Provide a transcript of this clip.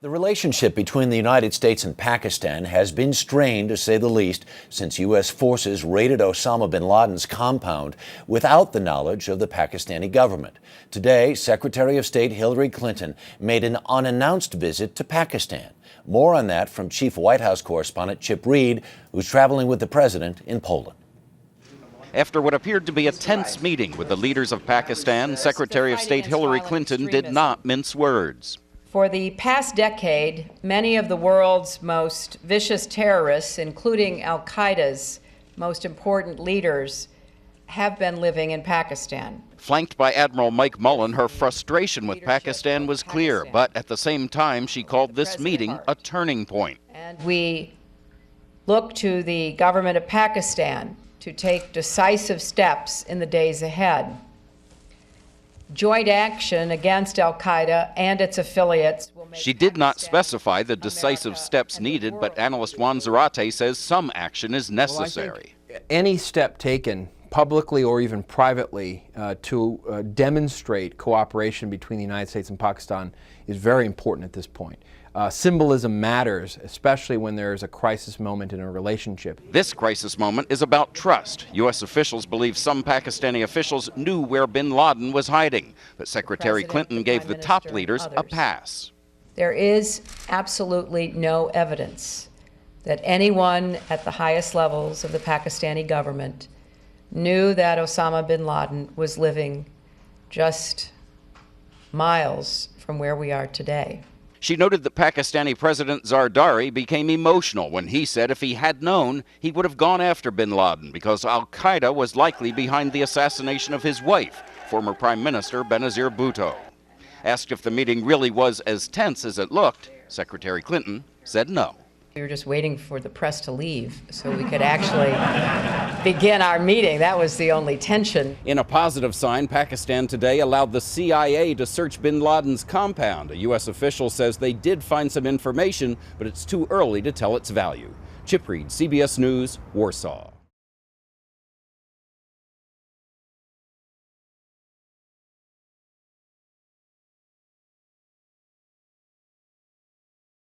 The relationship between the United States and Pakistan has been strained, to say the least, since U.S. forces raided Osama bin Laden's compound without the knowledge of the Pakistani government. Today, Secretary of State Hillary Clinton made an unannounced visit to Pakistan. More on that from Chief White House correspondent Chip Reid, who's traveling with the president in Poland. After what appeared to be a tense meeting with the leaders of Pakistan, Secretary of State Hillary Clinton did not mince words. For the past decade, many of the world's most vicious terrorists, including al-Qaeda's most important leaders, have been living in Pakistan. Flanked by Admiral Mike Mullen, her frustration with Pakistan was clear, but at the same time, she called this meeting a turning point. And we look to the government of Pakistan to take decisive steps in the days ahead. Joint action against al-Qaeda and its affiliates will make She did not specify the decisive steps needed, but analyst Juan Zarate says some action is necessary. Well, any step taken publicly or even privately to demonstrate cooperation between the United States and Pakistan is very important at this point. Symbolism matters, especially when there is a crisis moment in a relationship. This crisis moment is about trust. U.S. officials believe some Pakistani officials knew where bin Laden was hiding, but Secretary Clinton gave the top leaders a pass. There is absolutely no evidence that anyone at the highest levels of the Pakistani government knew that Osama bin Laden was living just miles from where we are today. She noted that Pakistani President Zardari became emotional when he said if he had known, he would have gone after bin Laden because al-Qaeda was likely behind the assassination of his wife, former Prime Minister Benazir Bhutto. Asked if the meeting really was as tense as it looked, Secretary Clinton said no. We were just waiting for the press to leave so we could actually begin our meeting. That was the only tension. In a positive sign, Pakistan today allowed the CIA to search bin Laden's compound. A U.S. official says they did find some information, but it's too early to tell its value. Chip Reid, CBS News, Warsaw.